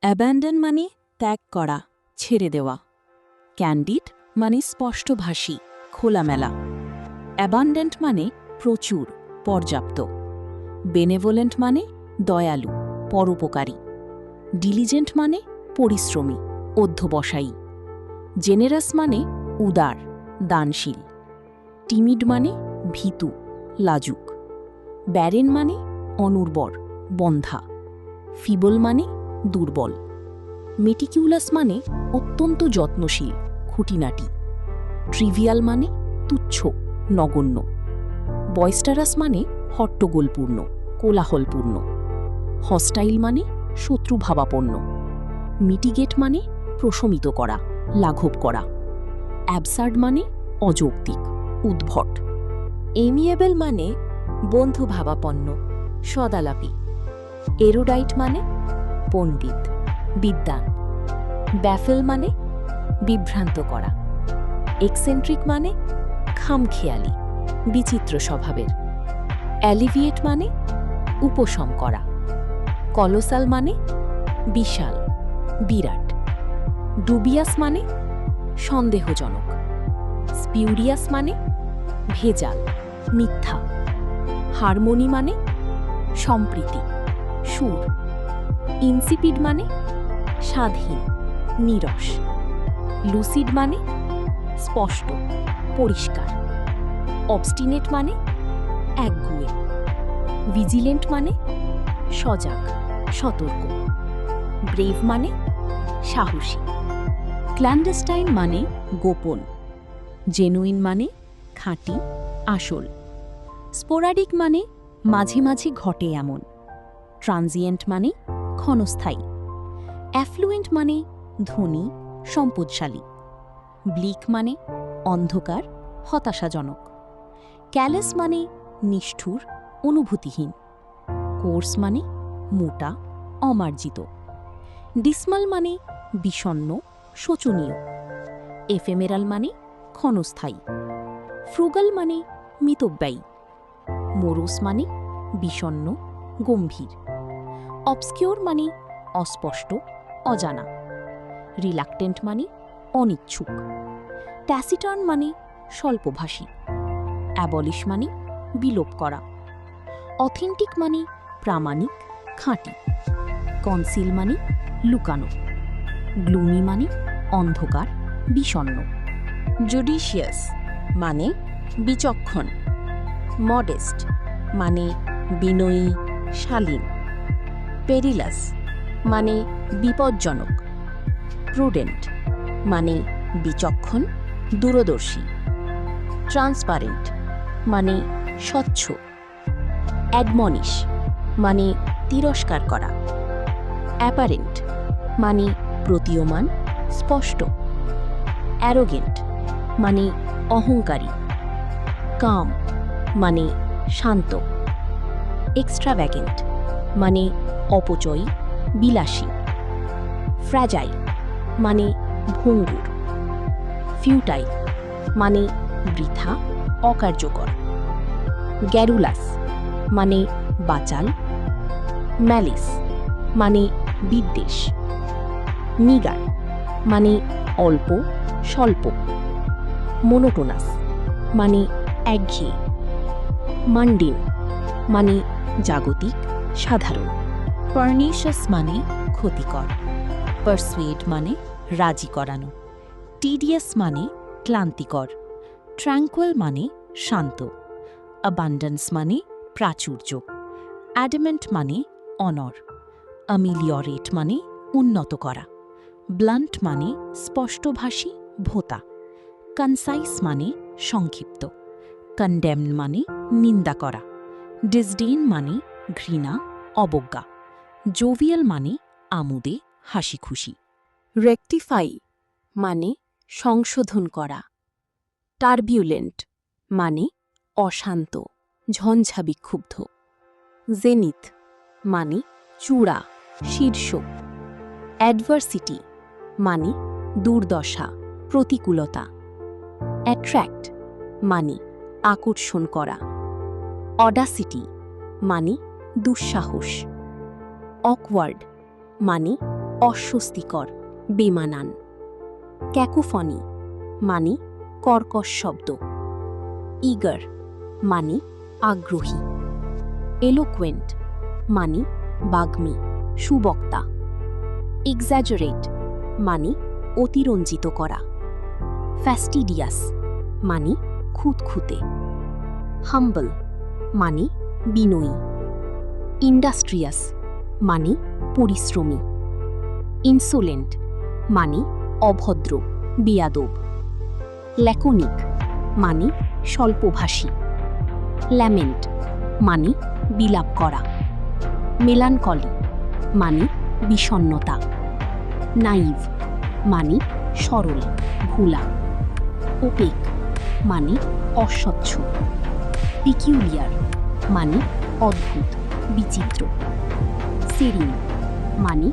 অ্যাব্যান্ডন মানে ত্যাগ করা, ছেড়ে দেওয়া। ক্যান্ডিড মানে স্পষ্টভাষী, খোলামেলা। অ্যাবান্ডেন্ট মানে প্রচুর, পর্যাপ্ত। বেনেভোলেন্ট মানে দয়ালু, পরোপকারী। ডিলিজেন্ট মানে পরিশ্রমী, অধ্যবসায়ী। জেনেরাস মানে উদার, দানশীল। টিমিড মানে ভীতু, লাজুক। ব্যারেন মানে অনুর্বর, বন্ধা। ফিবল মানে দুর্বল। মেটিকিউলাস মানে অত্যন্ত যত্নশীল, খুঁটিনাটি। ট্রিভিয়াল মানে তুচ্ছ, নগণ্য। বয়স্টারাস মানে হট্টগোলপূর্ণ, কোলাহলপূর্ণ। হস্টাইল মানে শত্রুভাবাপন্ন। মিটিগেট মানে প্রশমিত করা, লাঘব করা। অ্যাবসার্ড মানে অযৌক্তিক, উদ্ভট। এমিয়েবল মানে বন্ধুভাবাপন্ন, সদালাপী। এরোডাইট মানে পণ্ডিত, বিদ্বান। ব্যাফেল মানে বিভ্রান্ত করা। এক্সেন্ট্রিক মানে খামখেয়ালি, বিচিত্র স্বভাবের। অ্যালিভিয়েট মানে উপশম করা। কলোসাল মানে বিশাল, বিরাট। ডুবিয়াস মানে সন্দেহজনক। স্পিউরিয়াস মানে ভেজাল, মিথ্যা। হারমোনি মানে সম্প্রীতি, সুর। ইনসিপিড মানে স্বাধীন, নীরস। লুসিড মানে স্পষ্ট, পরিষ্কার। অবস্টিনেট মানে একগুঁয়ে। ভিজিলেন্ট মানে সজাগ, সতর্ক। ব্রেভ মানে সাহসী। ক্ল্যান্ডেস্টাইন মানে গোপন। জেনুইন মানে খাঁটি, আসল। স্পোরাডিক মানে মাঝে মাঝে ঘটে এমন। ট্রানজিয়েন্ট মানে ক্ষণস্থায়ী। অ্যাফ্লুয়েন্ট মানে ধনী, সম্পদশালী। ব্লিক মানে অন্ধকার, হতাশাজনক। ক্যালেস মানে নিষ্ঠুর, অনুভূতিহীন। কোর্স মানে মোটা, অমার্জিত। ডিসমাল মানে বিষণ্ণ, শোচনীয়। এফেমেরাল মানে ক্ষণস্থায়ী। ফ্রুগাল মানে মিতব্যয়ী। মোরোস মানে বিষণ্ণ, গম্ভীর। অবস্কিওর মানে অস্পষ্ট, অজানা। রিলাক্টেন্ট মানে অনিচ্ছুক। ট্যাসিটার্ন মানে স্বল্পভাষী। অ্যাবলিশ মানে বিলোপ করা। অথেন্টিক মানে প্রামাণিক, খাঁটি। কনসিল মানে লুকানো। গ্লুমি মানে অন্ধকার, বিষণ্ণ। জুডিশিয়াস মানে বিচক্ষণ। মডেস্ট মানে বিনয়ী, শালীন। পেরিলাস মানে বিপজ্জনক। প্রুডেন্ট মানে বিচক্ষণ, দূরদর্শী। ট্রান্সপারেন্ট মানে স্বচ্ছ। অ্যাডমনিশ মানে তিরস্কার করা। অ্যাপারেন্ট মানে প্রতীয়মান, স্পষ্ট। অ্যারোগেন্ট মানে অহংকারী। কাম মানে শান্ত। এক্সট্রাভ্যাগেন্ট মানে অপচয়ী, বিলাসী। ফ্র্যাজাইল মানে ভঙ্গুর। ফিউটাইল মানে বৃথা, অকার্যকর। গ্যারুলাস মানে বাচাল। ম্যালিস মানে বিদ্বেষ। নিগার মানে অল্প, স্বল্প। মোনোটোনাস মানে একঘেয়ে। মান্ডিন মানে জাগতিক, সাধারণ। পার্নিশাস মানে ক্ষতিকর। পারসুয়েড মানে রাজি করানো। টিডিয়াস মানে ক্লান্তিকর। ট্র্যাঙ্কুয়াল মানে শান্ত। অ্যাবান্ডেন্স মানে প্রাচুর্য। অ্যাডামেন্ট মানে অনর। অ্যামিলিয়রেট মানে উন্নত করা। ব্লান্ট মানে স্পষ্টভাষী, ভোঁতা। কনসাইস মানে সংক্ষিপ্ত। কন্ডেমড মানে নিন্দা করা। ডিসডেইন মানে ঘৃণা, অবজ্ঞা। জোভিয়াল মানে আমোদে, হাসি খুশি। রেকটিফাই মানে সংশোধন করা। টার্বিউলেন্ট মানে অশান্ত, ঝঞ্ঝা বিক্ষুব্ধ। জেনিথ মানে চূড়া, শীর্ষ। অ্যাডভার্সিটি মানে দুর্দশা, প্রতিকূলতা। অ্যাট্রাক্ট মানে আকর্ষণ করা। অডাসিটি মানে দুঃসাহস। অকওয়ার্ড মানে অস্বস্তিকর, বেমানান। ক্যাকোফনি মানে কর্কশ শব্দ। ইগার মানে আগ্রহী। এলোকুয়েন্ট মানে বাগ্মী, সুবক্তা। এক্স্যাজারেট মানে অতিরঞ্জিত করা। ফ্যাস্টিডিয়াস মানে খুঁতখুঁতে। হাম্বল মানে বিনয়ী। ইন্ডাস্ট্রিয়াস মানে পরিশ্রমী। ইনসোলেন্ট মানে অভদ্র, বেয়াদব। ল্যাকোনিক মানে স্বল্পভাষী। ল্যামেন্ট মানে বিলাপ করা। মেলানকলি মানে বিষণ্ণতা। নাইভ মানে সরল, ভোলা। ওপেক মানে অস্বচ্ছ। পিকিউলিয়ার মানে অদ্ভুত, বিচিত্র। সেরিন মানে